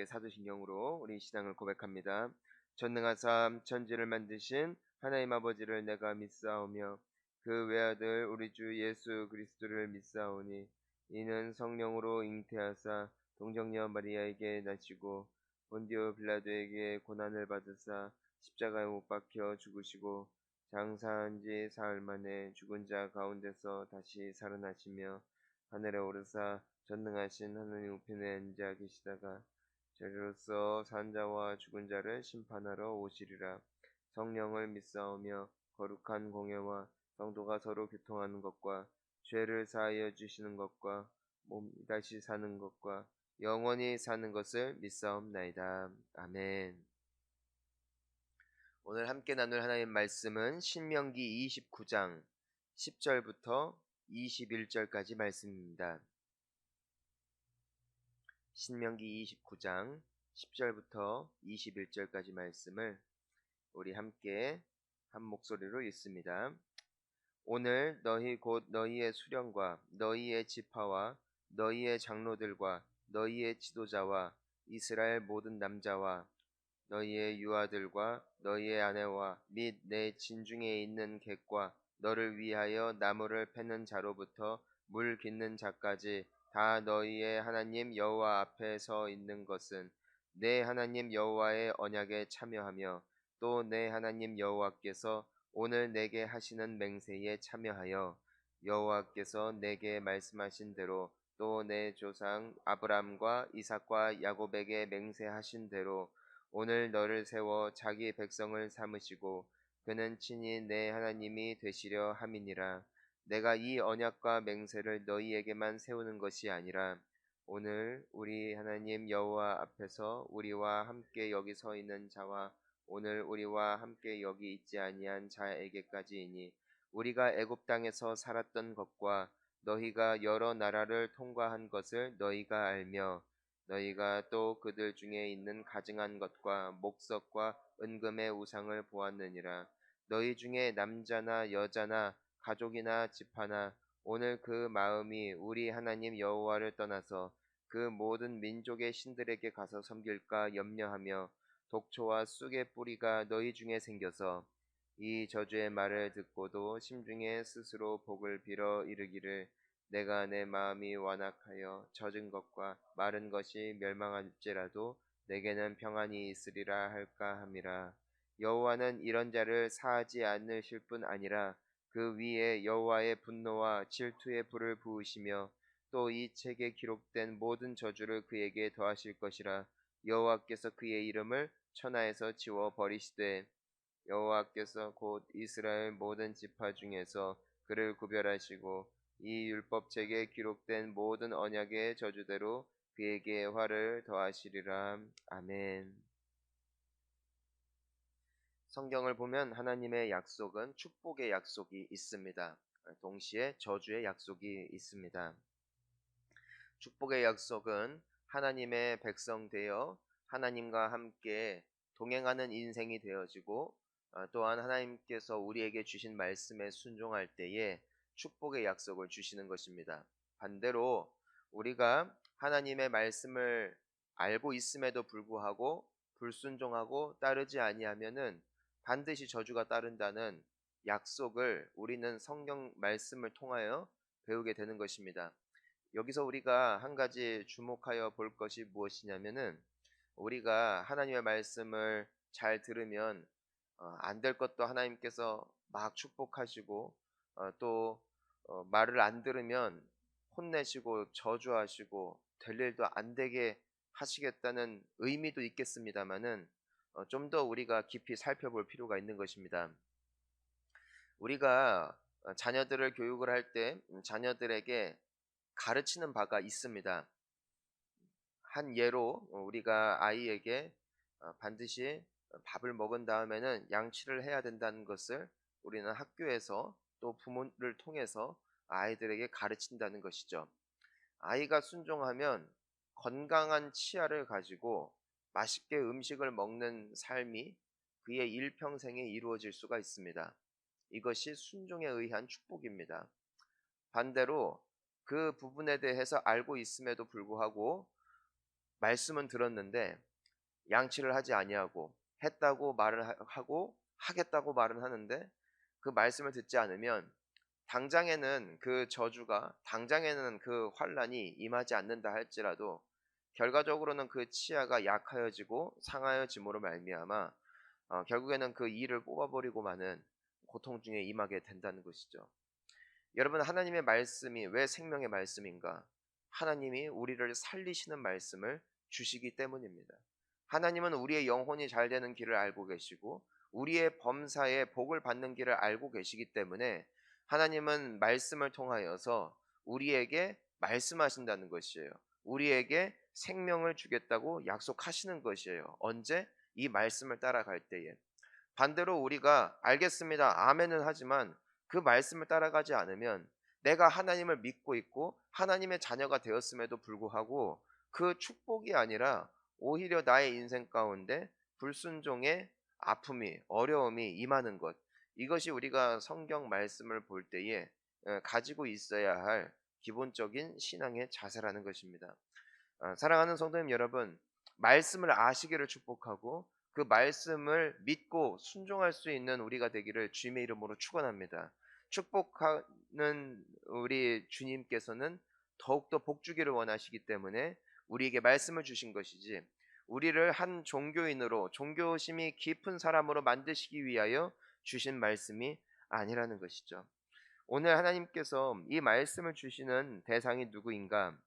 함께 사도신경으로 우리 신앙을 고백합니다. 전능하사 천지를 만드신 하나님 아버지를 내가 믿사오며 그 외아들 우리 주 예수 그리스도를 믿사오니 이는 성령으로 잉태하사 동정녀 마리아에게 나시고 본디오 빌라도에게 고난을 받으사 십자가에 못 박혀 죽으시고 장사한 지 사흘 만에 죽은 자 가운데서 다시 살아나시며 하늘에 오르사 전능하신 하느님 우편에 앉아 계시다가 저리로서 산자와 죽은 자를 심판하러 오시리라. 성령을 믿사오며 거룩한 공예와 성도가 서로 교통하는 것과 죄를 사하여 주시는 것과 몸 다시 사는 것과 영원히 사는 것을 믿사옵나이다. 아멘. 오늘 함께 나눌 하나님 말씀은 신명기 29장 10절부터 21절까지 말씀입니다. 신명기 29장 10절부터 21절까지 말씀을 우리 함께 한 목소리로 읽습니다. 오늘 너희 곧 너희의 수령과 너희의 지파와 너희의 장로들과 너희의 지도자와 이스라엘 모든 남자와 너희의 유아들과 너희의 아내와 및 내 진중에 있는 객과 너를 위하여 나무를 패는 자로부터 물 깃는 자까지 다 너희의 하나님 여호와 앞에 서 있는 것은 내 하나님 여호와의 언약에 참여하며 또 내 하나님 여호와께서 오늘 내게 하시는 맹세에 참여하여 여호와께서 내게 말씀하신 대로 또 내 조상 아브람과 이삭과 야곱에게 맹세하신 대로 오늘 너를 세워 자기 백성을 삼으시고 그는 친히 내 하나님이 되시려 함이니라. 내가 이 언약과 맹세를 너희에게만 세우는 것이 아니라 오늘 우리 하나님 여호와 앞에서 우리와 함께 여기 서 있는 자와 오늘 우리와 함께 여기 있지 아니한 자에게까지이니 우리가 애굽 땅에서 살았던 것과 너희가 여러 나라를 통과한 것을 너희가 알며 너희가 또 그들 중에 있는 가증한 것과 목석과 은금의 우상을 보았느니라. 너희 중에 남자나 여자나 가족이나 지파나 오늘 그 마음이 우리 하나님 여호와를 떠나서 그 모든 민족의 신들에게 가서 섬길까 염려하며 독초와 쑥의 뿌리가 너희 중에 생겨서 이 저주의 말을 듣고도 심중에 스스로 복을 빌어 이르기를 내가 내 마음이 완악하여 젖은 것과 마른 것이 멸망할지라도 내게는 평안이 있으리라 할까 함이라. 여호와는 이런 자를 사하지 않으실 뿐 아니라 그 위에 여호와의 분노와 질투의 불을 부으시며 또 이 책에 기록된 모든 저주를 그에게 더하실 것이라. 여호와께서 그의 이름을 천하에서 지워 버리시되 여호와께서 곧 이스라엘 모든 지파 중에서 그를 구별하시고 이 율법책에 기록된 모든 언약의 저주대로 그에게 화를 더하시리라. 아멘. 성경을 보면 하나님의 약속은 축복의 약속이 있습니다. 동시에 저주의 약속이 있습니다. 축복의 약속은 하나님의 백성 되어 하나님과 함께 동행하는 인생이 되어지고 또한 하나님께서 우리에게 주신 말씀에 순종할 때에 축복의 약속을 주시는 것입니다. 반대로 우리가 하나님의 말씀을 알고 있음에도 불구하고 불순종하고 따르지 아니하면은 반드시 저주가 따른다는 약속을 우리는 성경 말씀을 통하여 배우게 되는 것입니다. 여기서 우리가 한 가지 주목하여 볼 것이 무엇이냐면은 우리가 하나님의 말씀을 잘 들으면 안 될 것도 하나님께서 막 축복하시고 또 말을 안 들으면 혼내시고 저주하시고 될 일도 안 되게 하시겠다는 의미도 있겠습니다마는 좀 더 우리가 깊이 살펴볼 필요가 있는 것입니다. 우리가 자녀들을 교육을 할 때 자녀들에게 가르치는 바가 있습니다. 한 예로 우리가 아이에게 반드시 밥을 먹은 다음에는 양치를 해야 된다는 것을 우리는 학교에서 또 부모를 통해서 아이들에게 가르친다는 것이죠. 아이가 순종하면 건강한 치아를 가지고 맛있게 음식을 먹는 삶이 그의 일평생에 이루어질 수가 있습니다. 이것이 순종에 의한 축복입니다. 반대로 그 부분에 대해서 알고 있음에도 불구하고 말씀은 들었는데 양치를 하지 아니하고 했다고 말을 하고 하겠다고 말은 하는데 그 말씀을 듣지 않으면 당장에는 그 저주가 당장에는 그 환란이 임하지 않는다 할지라도 결과적으로는 그 치아가 약하여지고 상하여짐으로 말미암아 결국에는 그 이를 뽑아버리고 마는 고통 중에 임하게 된다는 것이죠. 여러분, 하나님의 말씀이 왜 생명의 말씀인가? 하나님이 우리를 살리시는 말씀을 주시기 때문입니다. 하나님은 우리의 영혼이 잘 되는 길을 알고 계시고 우리의 범사에 복을 받는 길을 알고 계시기 때문에 하나님은 말씀을 통하여서 우리에게 말씀하신다는 것이에요. 우리에게 생명을 주겠다고 약속하시는 것이에요. 언제? 이 말씀을 따라갈 때에. 반대로 우리가 알겠습니다, 아멘은 하지만 그 말씀을 따라가지 않으면 내가 하나님을 믿고 있고 하나님의 자녀가 되었음에도 불구하고 그 축복이 아니라 오히려 나의 인생 가운데 불순종의 아픔이 어려움이 임하는 것, 이것이 우리가 성경 말씀을 볼 때에 가지고 있어야 할 기본적인 신앙의 자세라는 것입니다. 사랑하는 성도님 여러분, 말씀을 아시기를 축복하고 그 말씀을 믿고 순종할 수 있는 우리가 되기를 주님의 이름으로 축원합니다. 축복하는 우리 주님께서는 더욱더 복 주기를 원하시기 때문에 우리에게 말씀을 주신 것이지 우리를 한 종교인으로 종교심이 깊은 사람으로 만드시기 위하여 주신 말씀이 아니라는 것이죠. 오늘 하나님께서 이 말씀을 주시는 대상이 누구인가?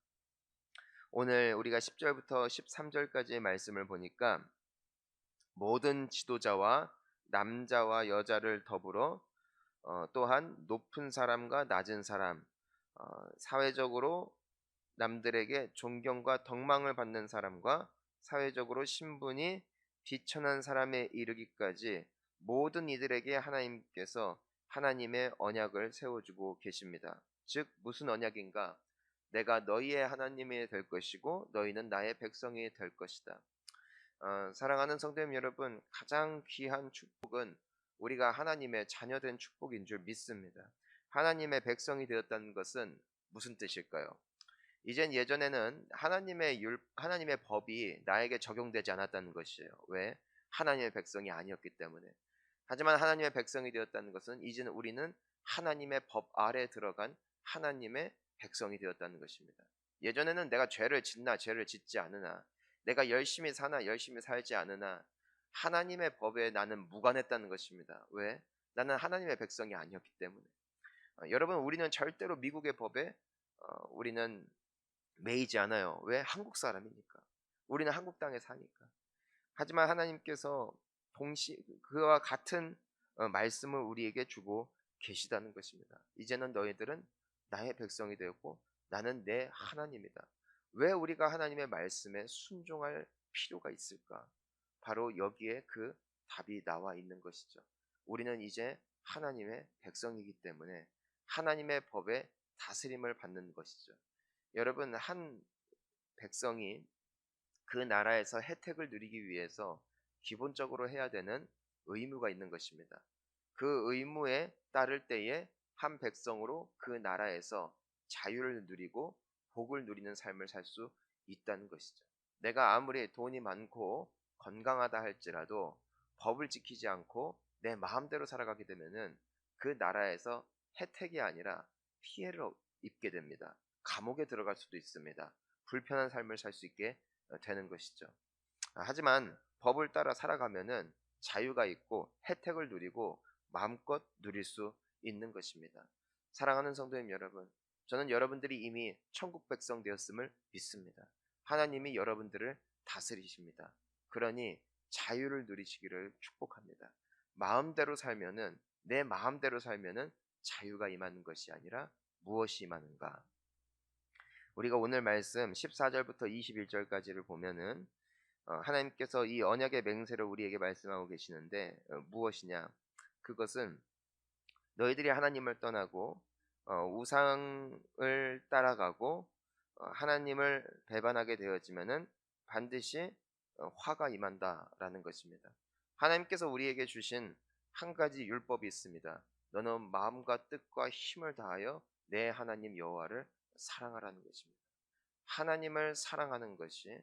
오늘 우리가 10절부터 13절까지의 말씀을 보니까 모든 지도자와 남자와 여자를 더불어 또한 높은 사람과 낮은 사람, 사회적으로 남들에게 존경과 덕망을 받는 사람과 사회적으로 신분이 비천한 사람에 이르기까지 모든 이들에게 하나님께서 하나님의 언약을 세워주고 계십니다. 즉 무슨 언약인가? 내가 너희의 하나님이 될 것이고 너희는 나의 백성이 될 것이다. 사랑하는 성도님 여러분, 가장 귀한 축복은 우리가 하나님의 자녀된 축복인 줄 믿습니다. 하나님의 백성이 되었다는 것은 무슨 뜻일까요? 이젠 예전에는 하나님의 법이 나에게 적용되지 않았다는 것이에요. 왜? 하나님의 백성이 아니었기 때문에. 하지만 하나님의 백성이 되었다는 것은 이제는 우리는 하나님의 법 아래에 들어간 하나님의 백성이 되었다는 것입니다. 예전에는 내가 죄를 짓나 죄를 짓지 않으나, 내가 열심히 사나 열심히 살지 않으나 하나님의 법에 나는 무관했다는 것입니다. 왜? 나는 하나님의 백성이 아니었기 때문에. 여러분, 우리는 절대로 미국의 법에 우리는 매이지 않아요. 왜? 한국 사람이니까. 우리는 한국 땅에 사니까. 하지만 하나님께서 그와 같은 말씀을 우리에게 주고 계시다는 것입니다. 이제는 너희들은 나의 백성이 되었고 나는 내 하나님이다. 왜 우리가 하나님의 말씀에 순종할 필요가 있을까? 바로 여기에 그 답이 나와 있는 것이죠. 우리는 이제 하나님의 백성이기 때문에 하나님의 법에 다스림을 받는 것이죠. 여러분, 한 백성이 그 나라에서 혜택을 누리기 위해서 기본적으로 해야 되는 의무가 있는 것입니다. 그 의무에 따를 때에 한 백성으로 그 나라에서 자유를 누리고 복을 누리는 삶을 살 수 있다는 것이죠. 내가 아무리 돈이 많고 건강하다 할지라도 법을 지키지 않고 내 마음대로 살아가게 되면은 그 나라에서 혜택이 아니라 피해를 입게 됩니다. 감옥에 들어갈 수도 있습니다. 불편한 삶을 살 수 있게 되는 것이죠. 하지만 법을 따라 살아가면은 자유가 있고 혜택을 누리고 마음껏 누릴 수 있는 것입니다. 사랑하는 성도님 여러분, 저는 여러분들이 이미 천국 백성 되었음을 믿습니다. 하나님이 여러분들을 다스리십니다. 그러니 자유를 누리시기를 축복합니다. 마음대로 살면은 내 마음대로 살면은 자유가 임하는 것이 아니라 무엇이 임하는가? 우리가 오늘 말씀 14절부터 21절까지를 보면은 하나님께서 이 언약의 맹세를 우리에게 말씀하고 계시는데 무엇이냐? 그것은 너희들이 하나님을 떠나고 우상을 따라가고 하나님을 배반하게 되어지면은 반드시 화가 임한다라는 것입니다. 하나님께서 우리에게 주신 한 가지 율법이 있습니다. 너는 마음과 뜻과 힘을 다하여 내 하나님 여호와를 사랑하라는 것입니다. 하나님을 사랑하는 것이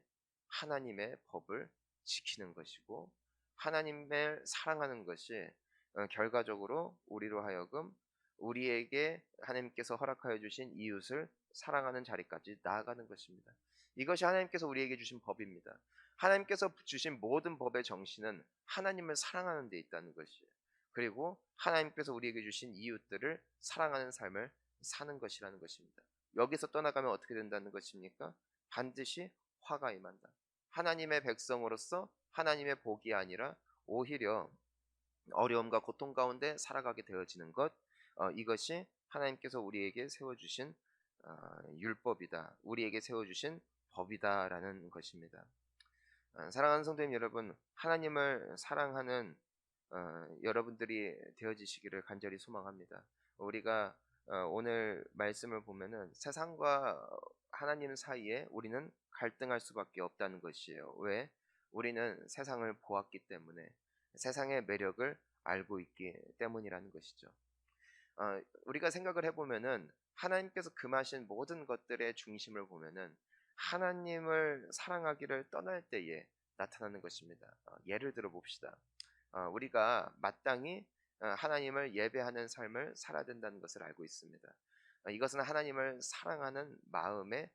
하나님의 법을 지키는 것이고 하나님을 사랑하는 것이 결과적으로 우리로 하여금 우리에게 하나님께서 허락하여 주신 이웃을 사랑하는 자리까지 나아가는 것입니다. 이것이 하나님께서 우리에게 주신 법입니다. 하나님께서 주신 모든 법의 정신은 하나님을 사랑하는 데 있다는 것이에요. 그리고 하나님께서 우리에게 주신 이웃들을 사랑하는 삶을 사는 것이라는 것입니다. 여기서 떠나가면 어떻게 된다는 것입니까? 반드시 화가 임한다. 하나님의 백성으로서 하나님의 복이 아니라 오히려 어려움과 고통 가운데 살아가게 되어지는 것, 이것이 하나님께서 우리에게 세워주신 율법이다. 우리에게 세워주신 법이다라는 것입니다. 사랑하는 성도님 여러분, 하나님을 사랑하는 여러분들이 되어지시기를 간절히 소망합니다. 우리가 오늘 말씀을 보면은 세상과 하나님 사이에 우리는 갈등할 수밖에 없다는 것이에요. 왜? 우리는 세상을 보았기 때문에, 세상의 매력을 알고 있기 때문이라는 것이죠. 우리가 생각을 해보면은 하나님께서 금하신 모든 것들의 중심을 보면은 하나님을 사랑하기를 떠날 때에 나타나는 것입니다. 예를 들어 봅시다. 우리가 마땅히 하나님을 예배하는 삶을 살아야 된다는 것을 알고 있습니다. 이것은 하나님을 사랑하는 마음의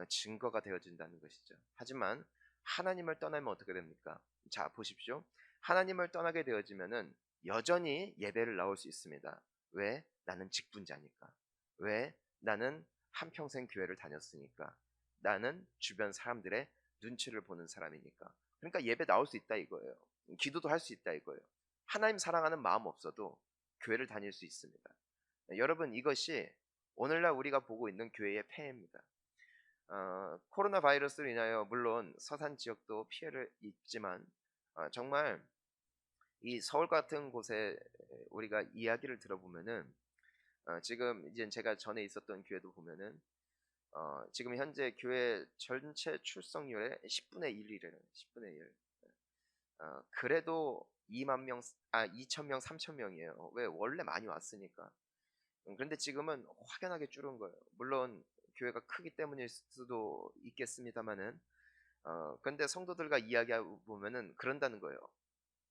증거가 되어진다는 것이죠. 하지만 하나님을 떠나면 어떻게 됩니까? 자, 보십시오. 하나님을 떠나게 되어지면은 여전히 예배를 나올 수 있습니다. 왜? 나는 직분자니까. 왜? 나는 한평생 교회를 다녔으니까. 나는 주변 사람들의 눈치를 보는 사람이니까. 그러니까 예배 나올 수 있다 이거예요. 기도도 할 수 있다 이거예요. 하나님 사랑하는 마음 없어도 교회를 다닐 수 있습니다. 여러분, 이것이 오늘날 우리가 보고 있는 교회의 폐해입니다. 코로나 바이러스로 인하여 물론 서산 지역도 피해를 입지만 정말 이 서울 같은 곳에 우리가 이야기를 들어보면은 지금 이제 제가 전에 있었던 교회도 보면은 지금 현재 교회 전체 출석률의 10분의 1이래요. 10분의 1. 그래도 2만 명, 2천 명, 3천 명이에요. 왜? 원래 많이 왔으니까. 그런데 지금은 확연하게 줄은 거예요. 물론 교회가 크기 때문일 수도 있겠습니다만은, 그런데 성도들과 이야기하고 보면은 그런다는 거예요.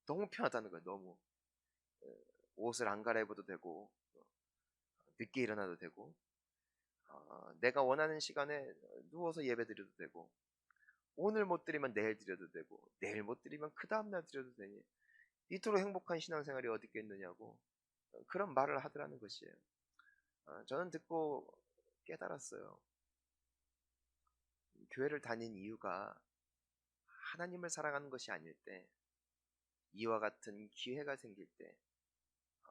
너무 편하다는 거예요. 너무 옷을 안 갈아입어도 되고 늦게 일어나도 되고 내가 원하는 시간에 누워서 예배 드려도 되고 오늘 못 드리면 내일 드려도 되고 내일 못 드리면 그 다음날 드려도 되니 이토록 행복한 신앙생활이 어디 있겠느냐고 그런 말을 하더라는 것이에요. 저는 듣고 깨달았어요. 교회를 다닌 이유가 하나님을 사랑하는 것이 아닐 때 이와 같은 기회가 생길 때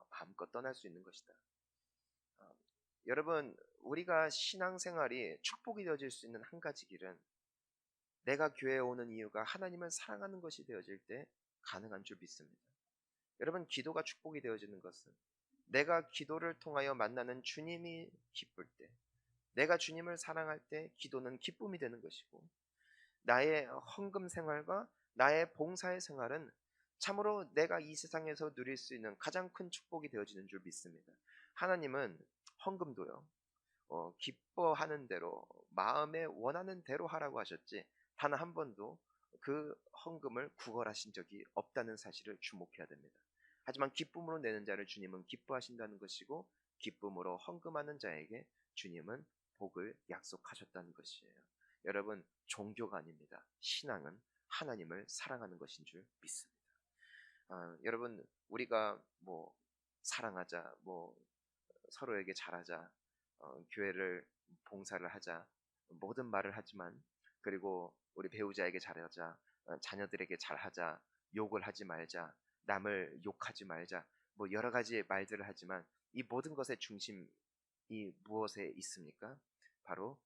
마음껏 떠날 수 있는 것이다. 여러분, 우리가 신앙생활이 축복이 되어질 수 있는 한 가지 길은 내가 교회에 오는 이유가 하나님을 사랑하는 것이 되어질 때 가능한 줄 믿습니다. 여러분, 기도가 축복이 되어지는 것은 내가 기도를 통하여 만나는 주님이 기쁠 때, 내가 주님을 사랑할 때 기도는 기쁨이 되는 것이고 나의 헌금 생활과 나의 봉사의 생활은 참으로 내가 이 세상에서 누릴 수 있는 가장 큰 축복이 되어지는 줄 믿습니다. 하나님은 헌금도요, 기뻐하는 대로 마음에 원하는 대로 하라고 하셨지 단 한 번도 그 헌금을 구걸하신 적이 없다는 사실을 주목해야 됩니다. 하지만 기쁨으로 내는 자를 주님은 기뻐하신다는 것이고 기쁨으로 헌금하는 자에게 주님은 복을 약속하셨다는 것이에요. 여러분, 종교가 아닙니다. 신앙은 하나님을 사랑하는 것인 줄 믿습니다. 여러분, 우리가 뭐 사랑하자, 뭐 서로에게 잘하자, 교회를 봉사를 하자, 모든 말을 하지만 그리고 우리 배우자에게 잘하자, 자녀들에게 잘하자, 욕을 하지 말자, 남을 욕하지 말자, 뭐 여러 가지 말들을 하지만 이 모든 것의 중심이 무엇에 있습니까? 바로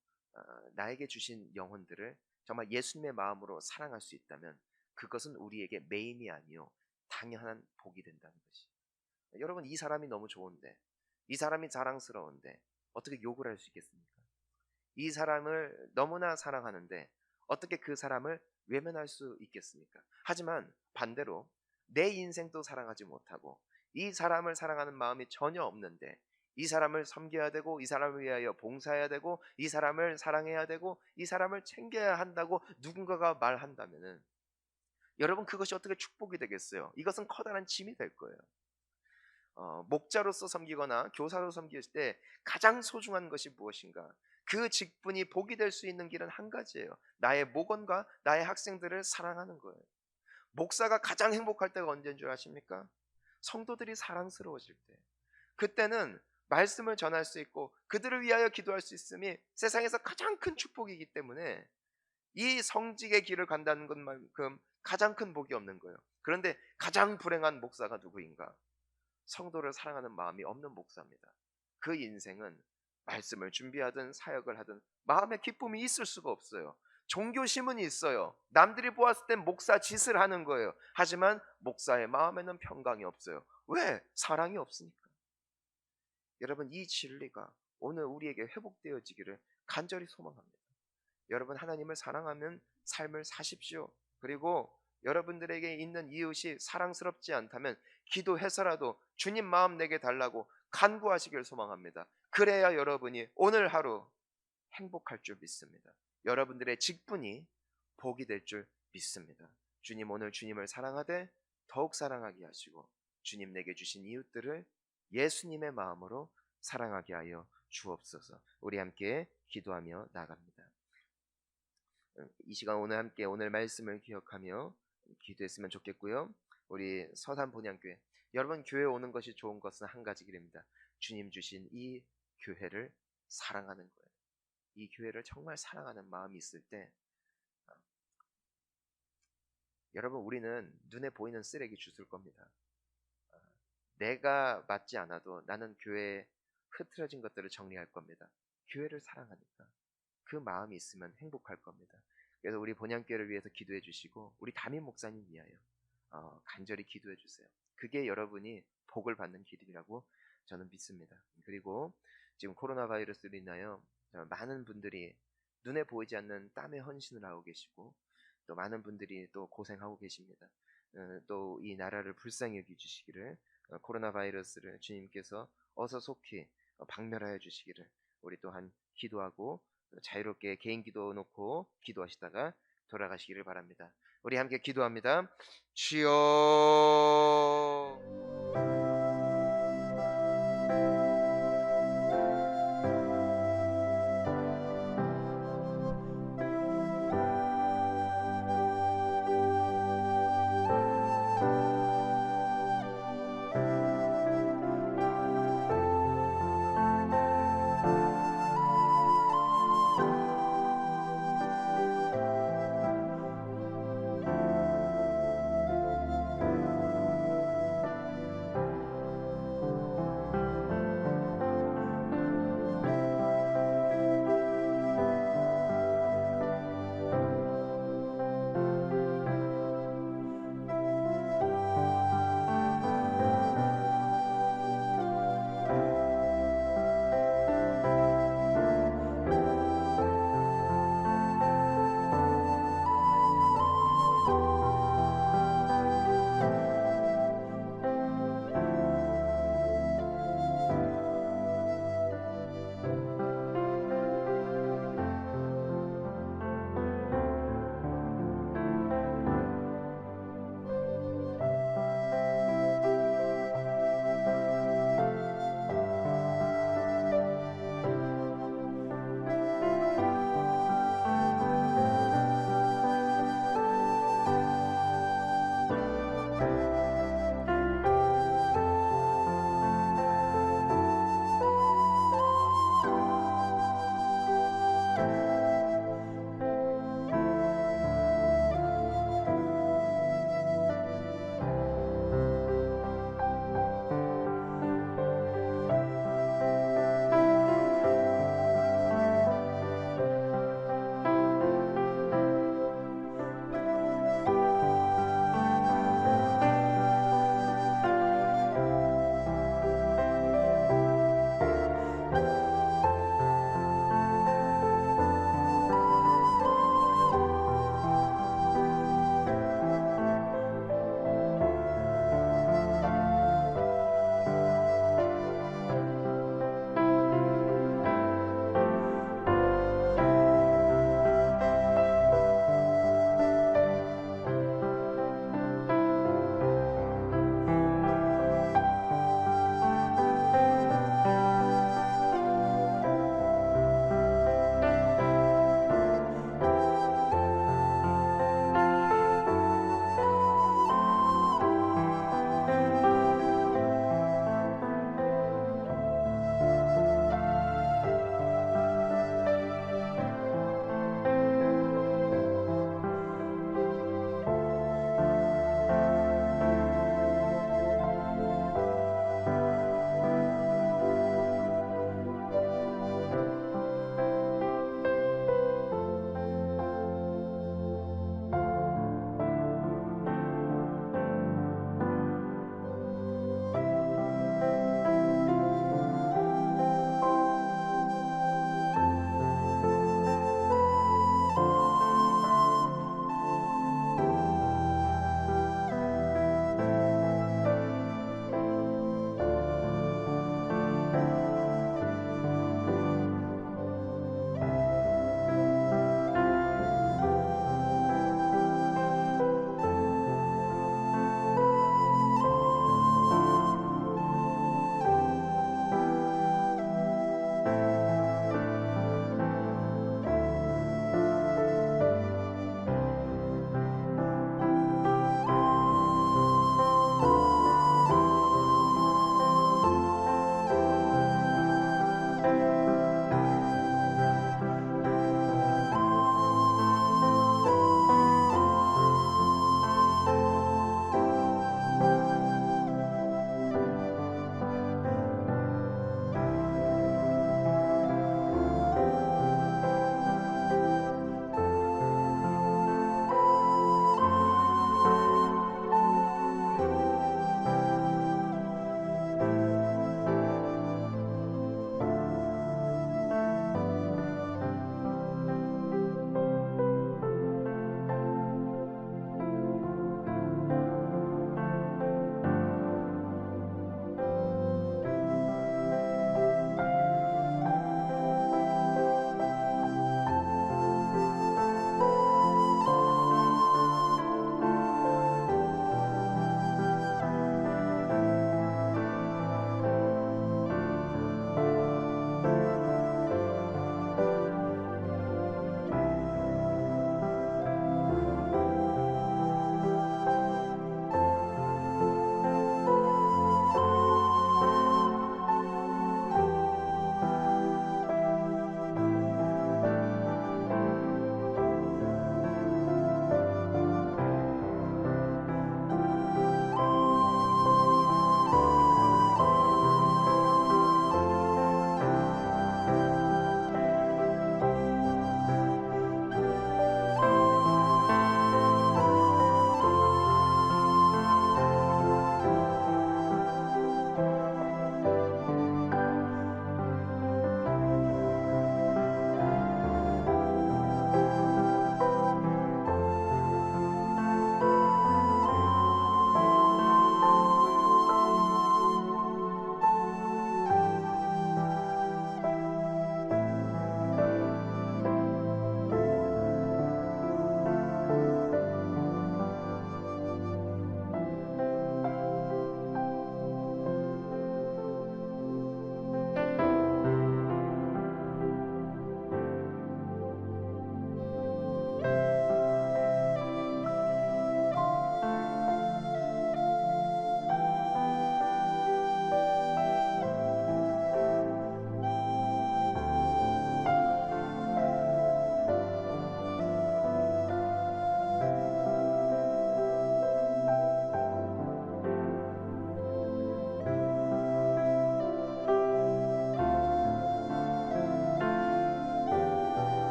나에게 주신 영혼들을 정말 예수님의 마음으로 사랑할 수 있다면 그것은 우리에게 매임이 아니요 당연한 복이 된다는 것이. 여러분, 이 사람이 너무 좋은데, 이 사람이 자랑스러운데 어떻게 욕을 할 수 있겠습니까? 이 사람을 너무나 사랑하는데 어떻게 그 사람을 외면할 수 있겠습니까? 하지만 반대로 내 인생도 사랑하지 못하고 이 사람을 사랑하는 마음이 전혀 없는데 이 사람을 섬겨야 되고, 이 사람을 위하여 봉사해야 되고, 이 사람을 사랑해야 되고, 이 사람을 챙겨야 한다고 누군가가 말한다면은 여러분, 그것이 어떻게 축복이 되겠어요? 이것은 커다란 짐이 될 거예요. 목자로서 섬기거나 교사로 섬길 때 가장 소중한 것이 무엇인가? 그 직분이 복이 될 수 있는 길은 한 가지예요. 나의 목원과 나의 학생들을 사랑하는 거예요. 목사가 가장 행복할 때가 언제인 줄 아십니까? 성도들이 사랑스러워질 때. 그때는 말씀을 전할 수 있고 그들을 위하여 기도할 수 있음이 세상에서 가장 큰 축복이기 때문에 이 성직의 길을 간다는 것만큼 가장 큰 복이 없는 거예요. 그런데 가장 불행한 목사가 누구인가? 성도를 사랑하는 마음이 없는 목사입니다. 그 인생은 말씀을 준비하든 사역을 하든 마음의 기쁨이 있을 수가 없어요. 종교심은 있어요. 남들이 보았을 땐 목사 짓을 하는 거예요. 하지만 목사의 마음에는 평강이 없어요. 왜? 사랑이 없으니까. 여러분, 이 진리가 오늘 우리에게 회복되어지기를 간절히 소망합니다. 여러분, 하나님을 사랑하는 삶을 사십시오. 그리고 여러분들에게 있는 이웃이 사랑스럽지 않다면 기도해서라도 주님 마음 내게 달라고 간구하시길 소망합니다. 그래야 여러분이 오늘 하루 행복할 줄 믿습니다. 여러분들의 직분이 복이 될 줄 믿습니다. 주님, 오늘 주님을 사랑하되 더욱 사랑하게 하시고 주님 내게 주신 이웃들을 예수님의 마음으로 사랑하게 하여 주옵소서. 우리 함께 기도하며 나갑니다. 이 시간 오늘 함께 오늘 말씀을 기억하며 기도했으면 좋겠고요. 우리 서산 본향교회, 여러분 교회 오는 것이 좋은 것은 한 가지 길입니다. 주님 주신 이 교회를 사랑하는 거예요. 이 교회를 정말 사랑하는 마음이 있을 때 여러분, 우리는 눈에 보이는 쓰레기 주술 겁니다. 내가 맞지 않아도 나는 교회에 흐트러진 것들을 정리할 겁니다. 교회를 사랑하니까 그 마음이 있으면 행복할 겁니다. 그래서 우리 본향교회를 위해서 기도해 주시고 우리 담임 목사님 위하여 간절히 기도해 주세요. 그게 여러분이 복을 받는 길이라고 저는 믿습니다. 그리고 지금 코로나 바이러스로 인하여 많은 분들이 눈에 보이지 않는 땀의 헌신을 하고 계시고 또 많은 분들이 또 고생하고 계십니다. 또 이 나라를 불쌍히 여기주시기를, 코로나 바이러스를 주님께서 어서 속히 박멸하여 주시기를 우리 또한 기도하고 자유롭게 개인 기도 놓고 기도하시다가 돌아가시기를 바랍니다. 우리 함께 기도합니다. 주여